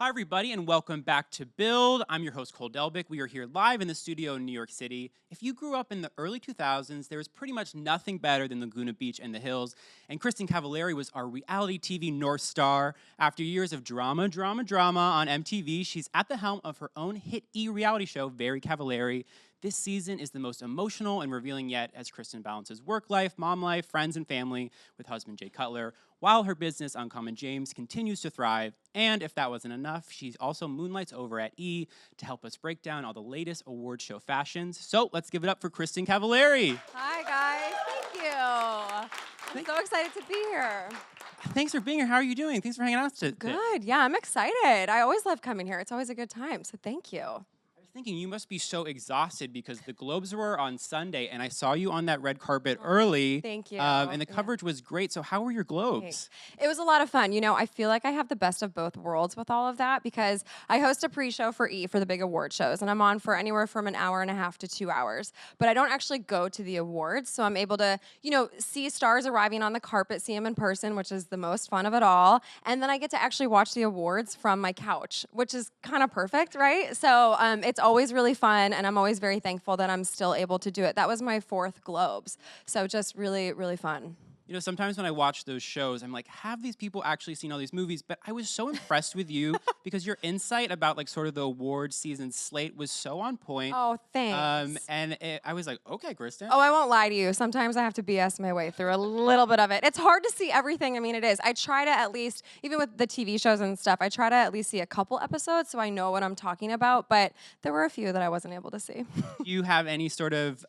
Hi, everybody, and welcome back to Build. I'm your host, Cole Delbick. We are here live in the studio in New York City. If you grew up in the early 2000s, there was pretty much nothing better than Laguna Beach and the hills. And Kristin Cavallari was our reality TV North Star. After years of drama on MTV, she's at the helm of her own hit reality show, Very Cavallari. This season is the most emotional and revealing yet as Kristin balances work life, mom life, friends, and family with husband Jay Cutler, while her business, Uncommon James, continues to thrive. And if that wasn't enough, she also moonlights over at E! To help us break down all the latest award show fashions. So let's give it up for Kristin Cavallari. Hi, guys. Thank you. I'm so excited to be here. Thanks for being here. How are you doing? Thanks for hanging out today. Good. Yeah, I'm excited. I always love coming here. It's always a good time, so thank you. Thinking you must be so exhausted because the Globes were on Sunday and I saw you on that red carpet early. Thank you. And the coverage was great. So how were your Globes? It was a lot of fun. You know, I feel like I have the best of both worlds with all of that because I host a pre-show for E! For the big award shows, and I'm on for anywhere from an hour and a half to 2 hours. But I don't actually go to the awards, so I'm able to, see stars arriving on the carpet, see them in person, which is the most fun of it all. And then I get to actually watch the awards from my couch, which is kind of perfect, right? So it's always really fun, and I'm always very thankful that I'm still able to do it. That was my 4th Globes, so just really, really fun. You know, sometimes when I watch those shows, I'm like, have these people actually seen all these movies? But I was so impressed with you because your insight about like sort of the award season slate was so on point. Oh, thanks. I was like, okay, Kristin. Oh, I won't lie to you. Sometimes I have to BS my way through a little bit of it. It's hard to see everything. I mean, it is. I try to at least, even with the TV shows and stuff, I try to at least see a couple episodes so I know what I'm talking about. But there were a few that I wasn't able to see. Do you have any sort of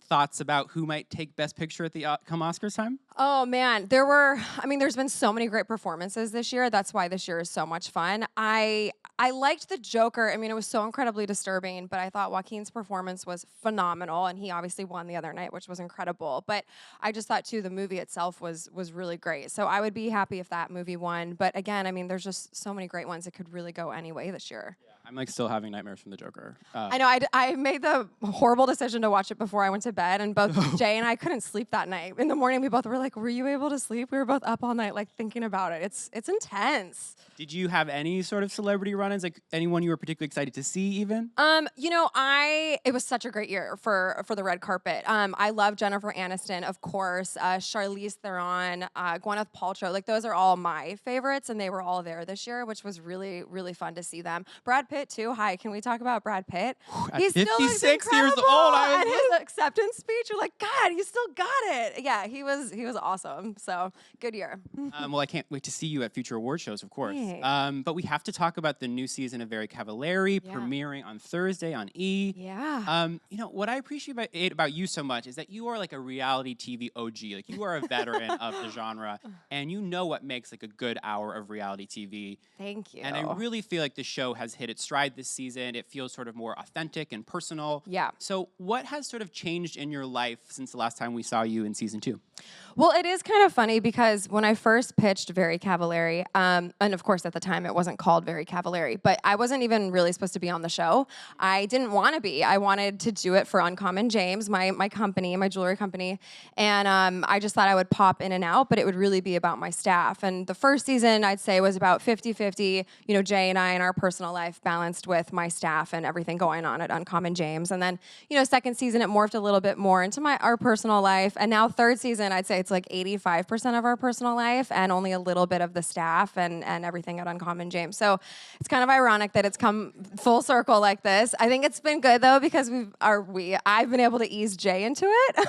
thoughts about who might take Best Picture at the come Oscars time? Oh, man. There's been so many great performances this year. That's why this year is so much fun. I liked the Joker. I mean, it was so incredibly disturbing, but I thought Joaquin's performance was phenomenal, and he obviously won the other night, which was incredible. But I just thought, too, the movie itself was really great. So I would be happy if that movie won. But again, I mean, there's just so many great ones. It could really go any way this year. Yeah, I'm like still having nightmares from the Joker. I know. I made the horrible decision to watch it before I went to bed, and both Jay and I couldn't sleep that night. In the morning, we both were like, were you able to sleep? We were both up all night, like, thinking about it. It's intense. Did you have any sort of celebrity run-ins, like anyone you were particularly excited to see even? It was such a great year for the red carpet. I love Jennifer Aniston, of course, Charlize Theron, Gwyneth Paltrow. Like, those are all my favorites, and they were all there this year, which was really, really fun to see them. Brad Pitt, too. Hi, can we talk about Brad Pitt? At 56 years old, and his acceptance speech, you're like, God, you still got it. Yeah, he was awesome. So, good year. Well, I can't wait to see you at future award shows, of course. Thanks. But we have to talk about the new season of Very Cavallari, premiering on Thursday on E! Yeah. What I appreciate about you so much is that you are like a reality TV OG. Like, you are a veteran of the genre, and you know what makes like a good hour of reality TV. Thank you. And I really feel like the show has hit its stride this season. It feels sort of more authentic and personal. Yeah. So what has sort of changed in your life since the last time we saw you in season 2? Well, it is kind of funny because when I first pitched Very Cavallari, and of course at the time it wasn't called Very Cavallari, but I wasn't even really supposed to be on the show. I didn't want to be. I wanted to do it for Uncommon James, my company, my jewelry company, and I just thought I would pop in and out, but it would really be about my staff. And the first season, I'd say, was about 50-50, Jay and I and our personal life balanced with my staff and everything going on at Uncommon James. And then, second season, it morphed a little bit more into our personal life, and now third season, I'd say it's like 85% of our personal life and only a little bit of the staff and everything at Uncommon James. So it's kind of ironic that it's come full circle like this. I think it's been good though because I've been able to ease Jay into it.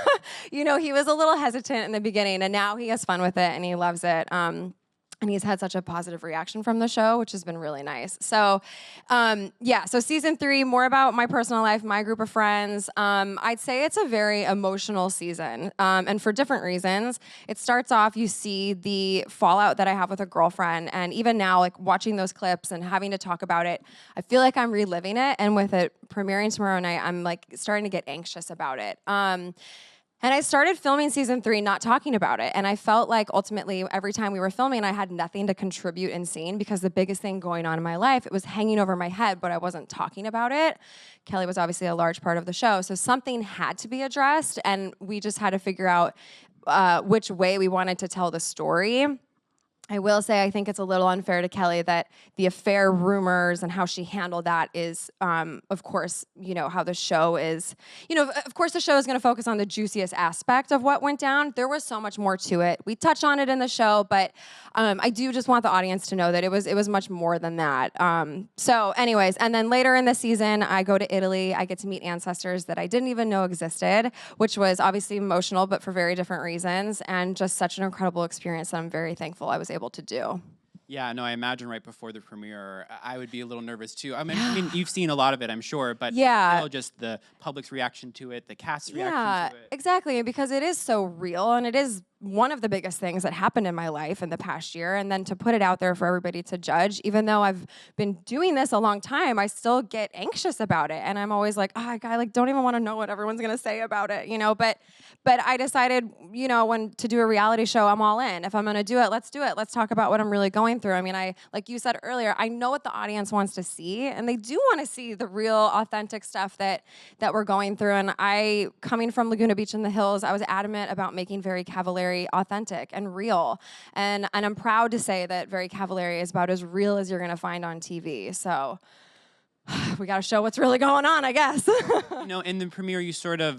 He was a little hesitant in the beginning, and now he has fun with it and he loves it. And he's had such a positive reaction from the show, which has been really nice. So, so season 3, more about my personal life, my group of friends. I'd say it's a very emotional season, and for different reasons. It starts off, you see the fallout that I have with a girlfriend, and even now, like watching those clips and having to talk about it, I feel like I'm reliving it, and with it premiering tomorrow night, I'm like starting to get anxious about it. And I started filming season 3 not talking about it. And I felt like ultimately every time we were filming, I had nothing to contribute in scene because the biggest thing going on in my life, it was hanging over my head, but I wasn't talking about it. Kelly was obviously a large part of the show. So something had to be addressed, and we just had to figure out which way we wanted to tell the story. I will say I think it's a little unfair to Kelly that the affair rumors and how she handled that is, of course, how the show is. Of course, the show is going to focus on the juiciest aspect of what went down. There was so much more to it. We touch on it in the show, but I do just want the audience to know that it was much more than that. So, anyways, and then later in the season, I go to Italy. I get to meet ancestors that I didn't even know existed, which was obviously emotional, but for very different reasons, and just such an incredible experience that I'm very thankful I was able to do. Yeah, no, I imagine right before the premiere, I would be a little nervous too. I mean, you've seen a lot of it, I'm sure, but just the public's reaction to it, the cast's reaction to it. Exactly, because it is so real, and it is one of the biggest things that happened in my life in the past year. And then to put it out there for everybody to judge, even though I've been doing this a long time, I still get anxious about it. And I'm always like, I don't even want to know what everyone's gonna say about it, But I decided, when to do a reality show, I'm all in. If I'm gonna do it, let's do it. Let's talk about what I'm really going through. I mean, like you said earlier, I know what the audience wants to see, and they do want to see the real, authentic stuff that we're going through. And coming from Laguna Beach in the hills, I was adamant about making Very Cavallari authentic and real. And I'm proud to say that Very Cavallari is about as real as you're gonna find on TV. So we gotta show what's really going on, I guess. In the premiere, you sort of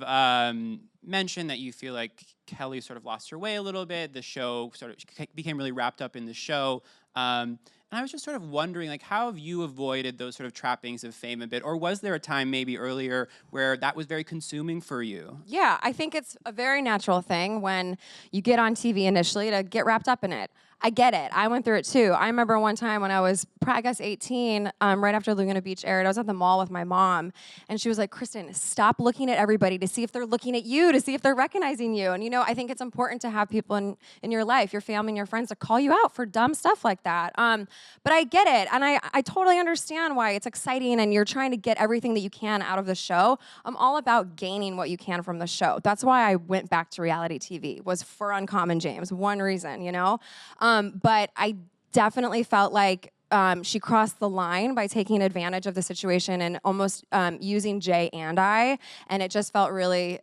mentioned that you feel like Kelly sort of lost her way a little bit. The show sort of became really wrapped up in the show. And I was just sort of wondering, how have you avoided those sort of trappings of fame a bit? Or was there a time maybe earlier where that was very consuming for you? Yeah, I think it's a very natural thing when you get on TV initially to get wrapped up in it. I get it. I went through it too. I remember one time when I was, 18, right after Laguna Beach aired, I was at the mall with my mom, and she was like, Kristin, stop looking at everybody to see if they're looking at you, to see if they're recognizing you. And, I think it's important to have people in your life, your family and your friends, to call you out for dumb stuff like that. But I get it, and I totally understand why it's exciting, and you're trying to get everything that you can out of the show. I'm all about gaining what you can from the show. That's why I went back to reality TV, was for Uncommon James, one reason, But I definitely felt like she crossed the line by taking advantage of the situation and almost using Jay and I, and it just felt really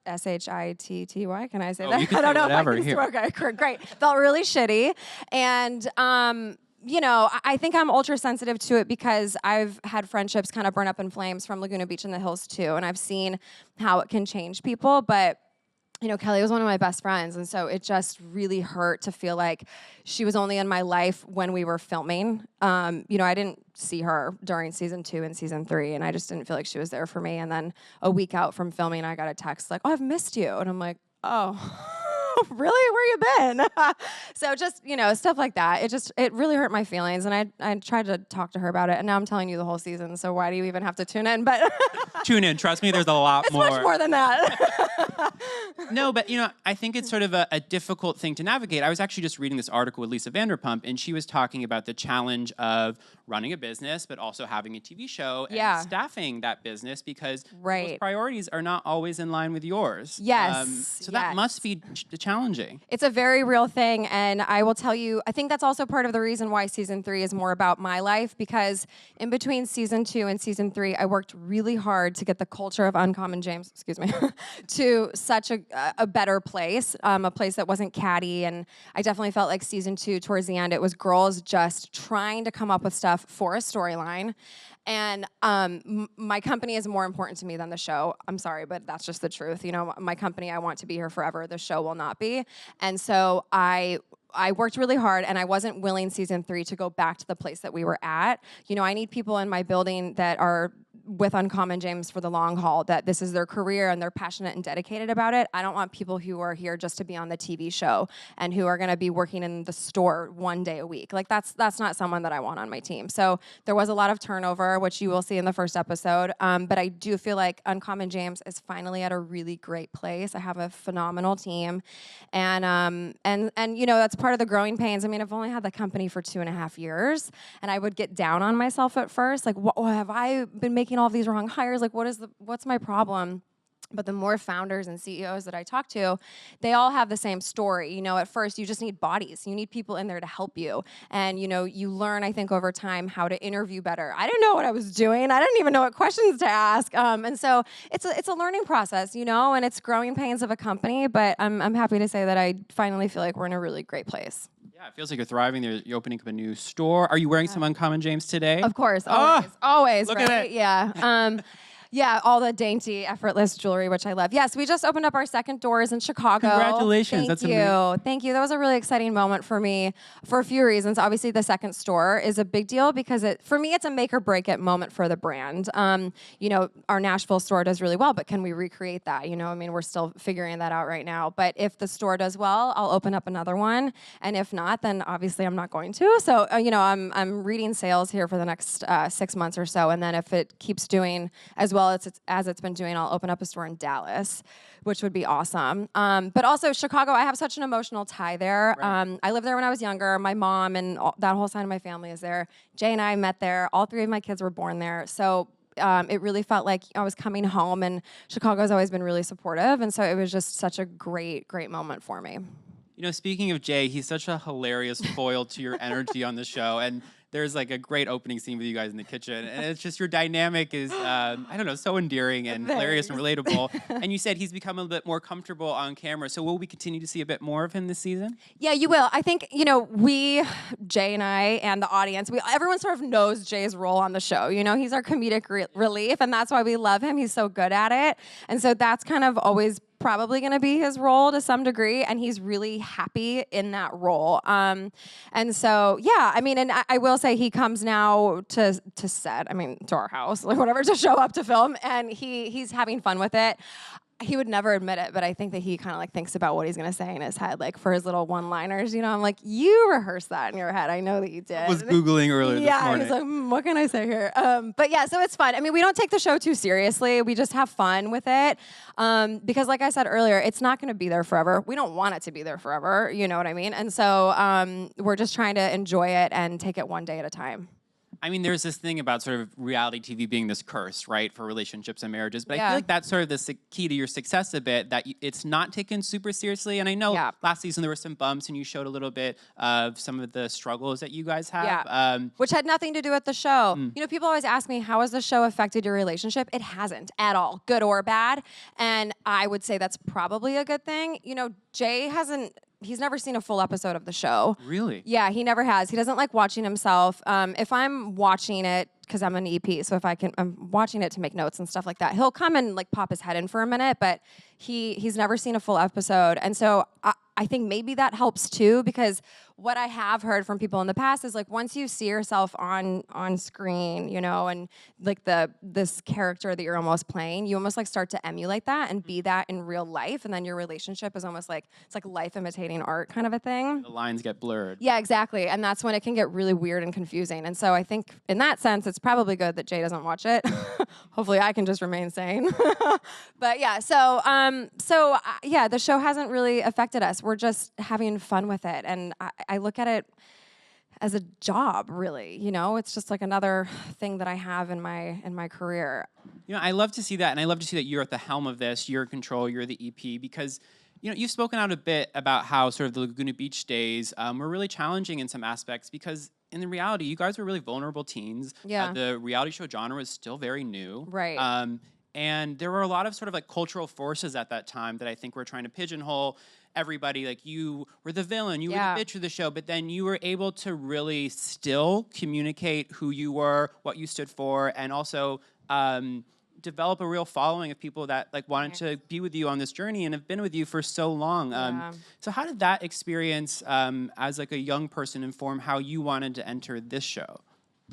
S-H-I-T-T-Y. Can I say that? You can say whatever. Okay, great. Felt really shitty, and I think I'm ultra sensitive to it because I've had friendships kind of burn up in flames from Laguna Beach in the hills too, and I've seen how it can change people, but Kelly was one of my best friends, and so it just really hurt to feel like she was only in my life when we were filming. I didn't see her during season 2 and season 3, and I just didn't feel like she was there for me. And then a week out from filming, I got a text like, "Oh, I've missed you," and I'm like, "Oh." Really? Where you been? So just, stuff like that. It really hurt my feelings, and I tried to talk to her about it, and now I'm telling you the whole season, so why do you even have to tune in? But tune in. Trust me, there's a lot more. It's much more than that. No, but I think it's sort of a difficult thing to navigate. I was actually just reading this article with Lisa Vanderpump, and she was talking about the challenge of running a business, but also having a TV show and staffing that business, because those priorities are not always in line with yours. Yes. That must be challenging. It's a very real thing, and I will tell you, I think that's also part of the reason why season 3 is more about my life, because in between season 2 and season 3, I worked really hard to get the culture of Uncommon James, to such a better place, a place that wasn't catty. And I definitely felt like season 2, towards the end, it was girls just trying to come up with stuff for a storyline. And my company is more important to me than the show. I'm sorry, but that's just the truth. My company, I want to be here forever. The show will not be. And so I worked really hard, and I wasn't willing season 3 to go back to the place that we were at. I need people in my building that are with Uncommon James for the long haul, that this is their career and they're passionate and dedicated about it. I don't want people who are here just to be on the TV show and who are going to be working in the store one day a week. Like that's not someone that I want on my team. So there was a lot of turnover, which you will see in the first episode. But I do feel like Uncommon James is finally at a really great place. I have a phenomenal team, and that's part of the growing pains. I mean, I've only had the company for 2.5 years, and I would get down on myself at first. Like, what have I been making all of these wrong hires? Like, what's my problem? But the more founders and CEOs that I talk to, they all have the same story. At first, you just need bodies. You need people in there to help you. And, you learn, I think, over time how to interview better. I didn't know what I was doing. I didn't even know what questions to ask. And so it's a learning process, and it's growing pains of a company. But I'm happy to say that I finally feel like we're in a really great place. Yeah, it feels like you're thriving. You're opening up a new store. Are you wearing some Uncommon James today? Of course, Oh, always, look right? at it. Yeah. Yeah, all the dainty, effortless jewelry, which I love. Yes, we just opened up our second doors in Chicago. Congratulations, Thank that's you. amazing. Thank you. That was a really exciting moment for me for a few reasons. Obviously, the second store is a big deal because for me, it's a make or break it moment for the brand. Our Nashville store does really well, but can we recreate that? I mean, we're still figuring that out right now. But if the store does well, I'll open up another one. And if not, then obviously I'm not going to. So, I'm reading sales here for the next 6 months or so. And then if it keeps doing as well as it's been doing, I'll open up a store in Dallas, which would be awesome. But also Chicago, I have such an emotional tie there. Right. I lived there when I was younger. My mom and that whole side of my family is there. Jay and I met there. All three of my kids were born there. So it really felt like I was coming home, and Chicago has always been really supportive. And so it was just such a great, great moment for me. Speaking of Jay, he's such a hilarious foil to your energy on the show. And there's like a great opening scene with you guys in the kitchen. And it's just your dynamic is, I don't know, so endearing and hilarious and relatable. And you said he's become a little bit more comfortable on camera. So will we continue to see a bit more of him this season? Yeah, you will. I think, Jay and I and the audience, everyone sort of knows Jay's role on the show. He's our comedic relief, and that's why we love him. He's so good at it. And so that's kind of always probably going to be his role to some degree, and he's really happy in that role. And so, yeah, I mean, and I will say he comes now to set, to our house, like whatever, to show up to film, and he's having fun with it. He would never admit it, but I think that he kind of like thinks about what he's going to say in his head, like for his little one-liners. I'm like, you rehearsed that in your head. I know that you did. I was Googling earlier this morning. He's like, what can I say here? But yeah, so it's fun. I mean, we don't take the show too seriously. We just have fun with it. Because like I said earlier, it's not going to be there forever. We don't want it to be there forever. You know what I mean? And so we're just trying to enjoy it and take it one day at a time. I mean, there's this thing about sort of reality TV being this curse, right, for relationships and marriages. But I Yeah. feel like that's sort of the key to your success a bit, that it's not taken super seriously. And I know last season there were some bumps, and you showed a little bit of some of the struggles that you guys have. Yeah. Which had nothing to do with the show. People always ask me, how has the show affected your relationship? It hasn't at all, good or bad. And I would say that's probably a good thing. Jay he's never seen a full episode of the show. Really? Yeah, he never has. He doesn't like watching himself. If I'm watching it, because I'm an EP, so I'm watching it to make notes and stuff like that, he'll come and like pop his head in for a minute, but he's never seen a full episode. And so I think maybe that helps too, because what I have heard from people in the past is like once you see yourself on screen, and like this character that you're almost playing, you almost like start to emulate that and be that in real life, and then your relationship is almost like it's like life imitating art kind of a thing. The lines get blurred. Yeah, exactly. And that's when it can get really weird and confusing. And so I think in that sense, it's probably good that Jay doesn't watch it. Hopefully I can just remain sane. But yeah, yeah, the show hasn't really affected us. We're just having fun with it. And I look at it as a job, really. It's just like another thing that I have in my career. I love to see that. And I love to see that you're at the helm of this. You're in control. You're the EP. Because you've spoken out a bit about how sort of the Laguna Beach days were really challenging in some aspects, because in the reality, you guys were really vulnerable teens. Yeah. The reality show genre was still very new. Right. And there were a lot of sort of like cultural forces at that time that I think were trying to pigeonhole everybody. Like, you were the villain, you were the bitch of the show, but then you were able to really still communicate who you were, what you stood for, and also develop a real following of people that like wanted to be with you on this journey and have been with you for so long. So how did that experience as like a young person inform how you wanted to enter this show?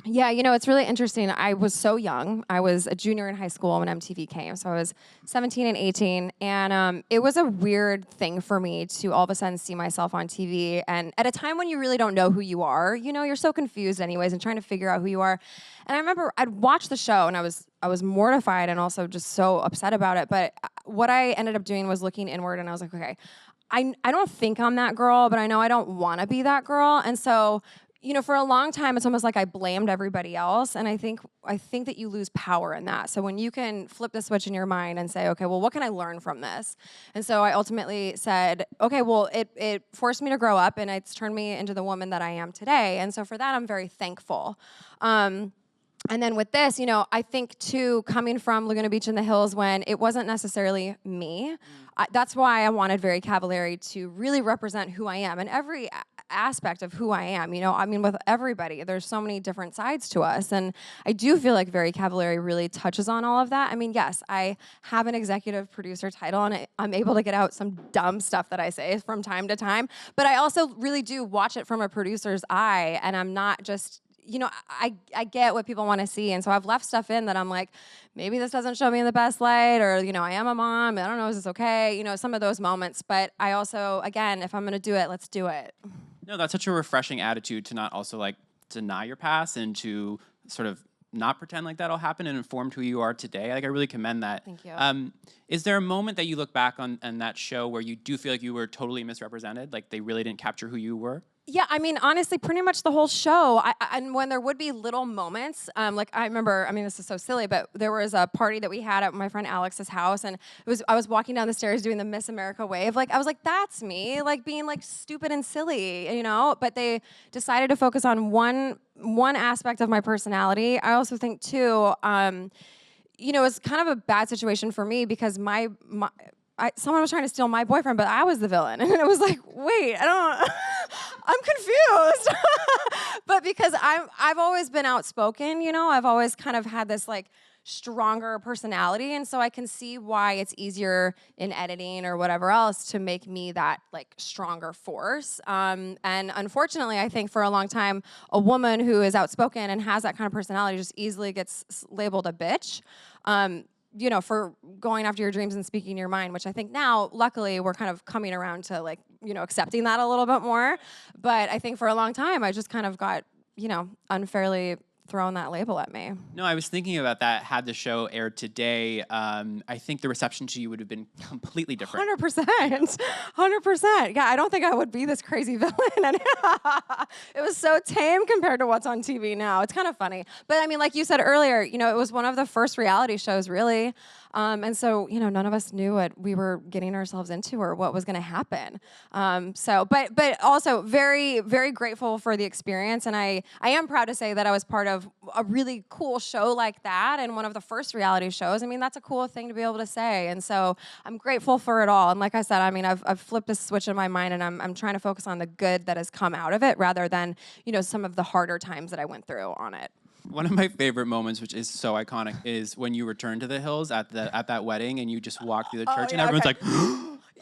Yeah, it's really interesting. I was so young. I was a junior in high school when MTV came. So I was 17 and 18. And it was a weird thing for me to all of a sudden see myself on TV. And at a time when you really don't know who you are, you're so confused anyways and trying to figure out who you are. And I remember I'd watched the show and I was mortified and also just so upset about it. But what I ended up doing was looking inward, and I was like, okay, I don't think I'm that girl, but I know I don't want to be that girl. And so for a long time, it's almost like I blamed everybody else. And I think that you lose power in that. So when you can flip the switch in your mind and say, okay, well, what can I learn from this? And so I ultimately said, okay, well, it forced me to grow up, and it's turned me into the woman that I am today. And so for that, I'm very thankful. And then with this, I think too, coming from Laguna Beach in the hills when it wasn't necessarily me, that's why I wanted Very Cavallari to really represent who I am. And aspect of who I am. You know, I mean, with everybody, there's so many different sides to us. And I do feel like Very Cavallari really touches on all of that. I mean, yes, I have an executive producer title and I'm able to get out some dumb stuff that I say from time to time, but I also really do watch it from a producer's eye, and I'm not just, you know, I get what people want to see. And so I've left stuff in that I'm like, maybe this doesn't show me in the best light, or, you know, I am a mom, I don't know, is this okay? You know, some of those moments. But I also, again, if I'm going to do it, let's do it. No, that's such a refreshing attitude to not also like deny your past and to sort of not pretend like that'll happen and inform who you are today. Like, I really commend that. Thank you. Is there a moment that you look back on that show where you do feel like you were totally misrepresented? Like they really didn't capture who you were? Yeah, I mean, honestly, pretty much the whole show. And when there would be little moments, like I remember, I mean, this is so silly, but there was a party that we had at my friend Alex's house, and I was walking down the stairs doing the Miss America wave. Like, I was like, that's me, like being like stupid and silly, you know? But they decided to focus on one aspect of my personality. I also think too, you know, it's kind of a bad situation for me because someone was trying to steal my boyfriend, but I was the villain. And it was like, wait, I'm confused. But because I've always been outspoken, you know, I've always kind of had this like stronger personality. And so I can see why it's easier in editing or whatever else to make me that like stronger force. And unfortunately, I think for a long time, a woman who is outspoken and has that kind of personality just easily gets labeled a bitch. You know, for going after your dreams and speaking your mind, which I think now, luckily, we're kind of coming around to like, you know, accepting that a little bit more. But I think for a long time, I just kind of got, you know, unfairly thrown that label at me. No, I was thinking about that. Had the show aired today, I think the reception to you would have been completely different. 100%. 100%. Yeah, I don't think I would be this crazy villain. It was so tame compared to what's on TV now. It's kind of funny. But I mean, like you said earlier, you know, it was one of the first reality shows, really. And so, you know, none of us knew what we were getting ourselves into or what was going to happen. But also very, very grateful for the experience. And I am proud to say that I was part of a really cool show like that and one of the first reality shows. I mean, that's a cool thing to be able to say. And so I'm grateful for it all. And like I said, I mean, I've flipped a switch in my mind and I'm trying to focus on the good that has come out of it rather than, you know, some of the harder times that I went through on it. One of my favorite moments, which is so iconic, is when you return to the hills at that wedding and you just walk through the church and everyone's like,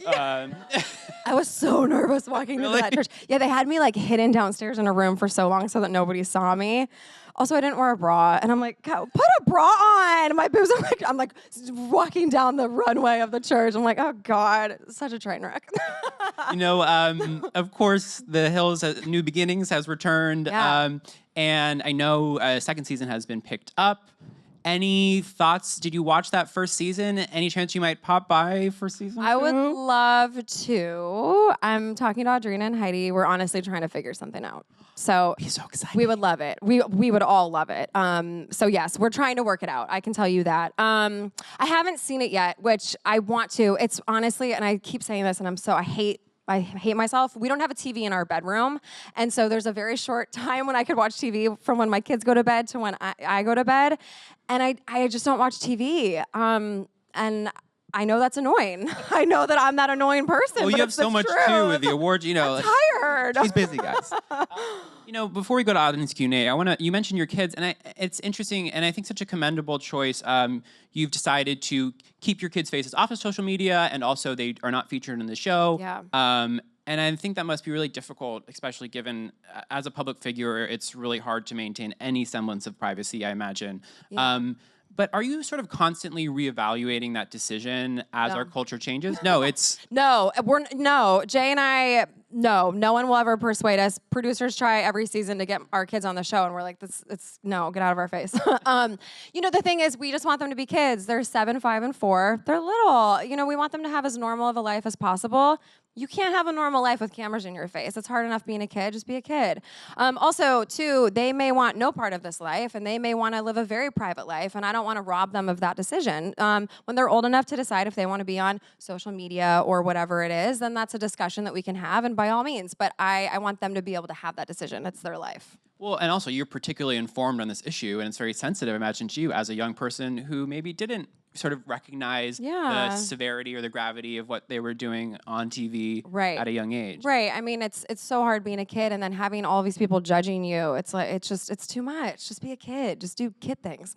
I was so nervous walking into that church. Yeah, they had me like hidden downstairs in a room for so long so that nobody saw me. Also, I didn't wear a bra, and I'm like, put a bra on. My boobs are I'm like walking down the runway of the church. I'm like, oh God, such a train wreck. You know, of course, the Hills New Beginnings has returned, Yeah. and I know a second season has been picked up. Any thoughts? Did you watch that first season? Any chance you might pop by for season 2? I would love to. I'm talking to Audrina and Heidi. We're honestly trying to figure something out. So He's so excited. we would love it. We would all love it. So yes, we're trying to work it out. I can tell you that. I haven't seen it yet, which I want to. It's honestly, and I keep saying this, and I hate myself. We don't have a TV in our bedroom. And so there's a very short time when I could watch TV from when my kids go to bed to when I go to bed. And I just don't watch TV. And I know that's annoying. I know that I'm that annoying person. Well, but you have it's so the much truth. too with the awards, you know. I'm tired. She's busy, guys. You know, before we go to audience Q&A, you mentioned your kids, and it's interesting, and I think such a commendable choice. You've decided to keep your kids' faces off of social media, and also they are not featured in the show. Yeah. And I think that must be really difficult, especially given, as a public figure, it's really hard to maintain any semblance of privacy, I imagine. Yeah. But are you sort of constantly reevaluating that decision as our culture changes? No, it's... No, Jay and I, no one will ever persuade us. Producers try every season to get our kids on the show, and we're like, no, get out of our face. You know, the thing is, we just want them to be kids. They're 7, 5, and 4. They're little. You know, we want them to have as normal of a life as possible. You can't have a normal life with cameras in your face. It's hard enough being a kid. Just be a kid. Also, too, they may want no part of this life, and they may want to live a very private life, and I don't want to rob them of that decision. When they're old enough to decide if they want to be on social media or whatever it is, then that's a discussion that we can have, and by all means. But I want them to be able to have that decision. It's their life. Well, and also, you're particularly informed on this issue, and it's very sensitive, I imagine, to you as a young person who maybe didn't sort of recognize Yeah. the severity or the gravity of what they were doing on TV at a young age. Right. I mean, it's so hard being a kid and then having all these people judging you. It's like it's too much. Just be a kid. Just do kid things.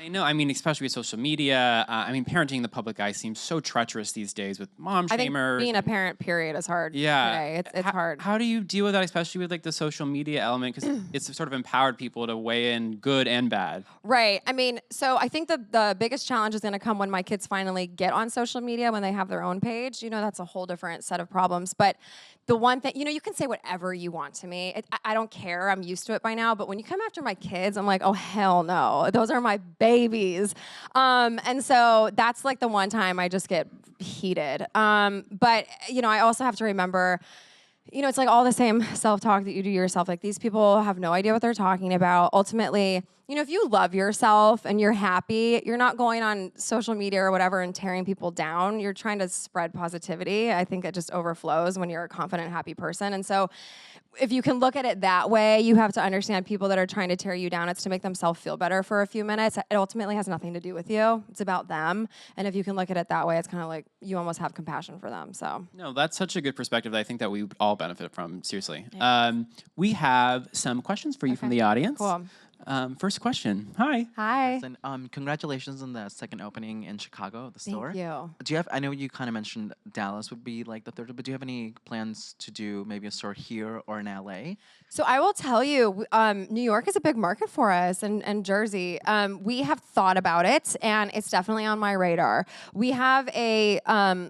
I know. I mean, especially with social media. I mean, parenting in the public eye seems so treacherous these days with mom shamers. I think being a parent, period, is hard. Yeah. Today. It's hard. How do you deal with that, especially with like the social media element? Because it's sort of empowered people to weigh in good and bad. Right. I mean, so I think the biggest challenge is going to come when my kids finally get on social media, when they have their own page. That's a whole different set of problems. But the one thing, you can say whatever you want to me. I don't care. I'm used to it by now. But when you come after my kids, I'm like, oh, hell no. Those are my babies. And so that's like the one time I just get heated. But, I also have to remember, it's like all the same self-talk that you do yourself. Like, these people have no idea what they're talking about. Ultimately, if you love yourself and you're happy, you're not going on social media or whatever and tearing people down. You're trying to spread positivity. I think it just overflows when you're a confident, happy person. And so if you can look at it that way, you have to understand people that are trying to tear you down. It's to make themselves feel better for a few minutes. It ultimately has nothing to do with you. It's about them. And if you can look at it that way, it's kind of like you almost have compassion for them. So no, that's such a good perspective that I think that we would all benefit from, seriously. Yeah. We have some questions for you from the audience. Cool. First question. Hi. Hi. Listen, congratulations on the second opening in Chicago, the store. Thank you. Do you have? I know you kind of mentioned Dallas would be like the third, but do you have any plans to do maybe a store here or in LA? So I will tell you, New York is a big market for us, and Jersey. We have thought about it, and it's definitely on my radar. We have a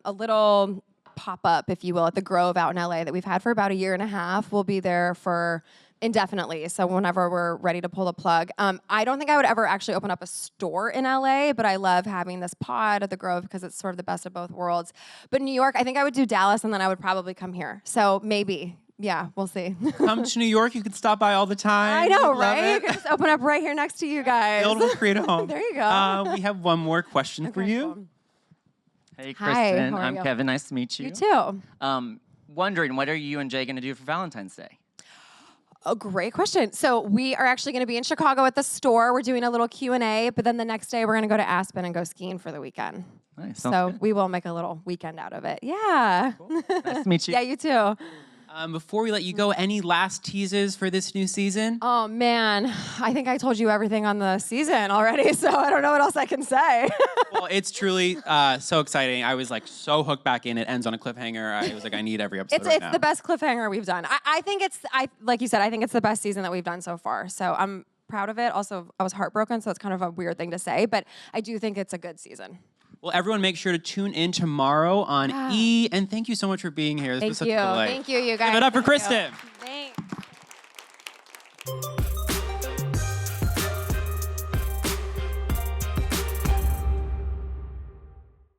little pop-up, if you will, at the Grove out in LA that we've had for about 1.5 years. We'll be there for indefinitely, so whenever we're ready to pull the plug. I don't think I would ever actually open up a store in LA, but I love having this pod at the Grove because it's sort of the best of both worlds. But New York, I think I would do Dallas, and then I would probably come here. So maybe. Yeah, we'll see. Come to New York. You can stop by all the time. I know, We'd love right? it. You can just open up right here next to you guys. Build, we'll create a home. There you go. We have one more question for you. Hey, Hi, Kristin. how are I'm you? Kevin. Nice to meet you. You too. Wondering, what are you and Jay going to do for Valentine's Day? A great question. So we are actually going to be in Chicago at the store. We're doing a little Q&A, but then the next day we're going to go to Aspen and go skiing for the weekend. Nice. So we will make a little weekend out of it. Yeah. Cool. Nice to meet you. Yeah, you too. Before we let you go, any last teases for this new season? Oh, man. I think I told you everything on the season already, so I don't know what else I can say. Well, it's truly so exciting. I was like so hooked back in. It ends on a cliffhanger. I was like, I need every episode It's now. the best cliffhanger we've done. I think like you said, I think it's the best season that we've done so far. So I'm proud of it. Also, I was heartbroken, so it's kind of a weird thing to say, but I do think it's a good season. Well, everyone make sure to tune in tomorrow on E! And thank you so much for being here. This was such a delight. Thank you, you guys. Give it up for Thank you. Kristin.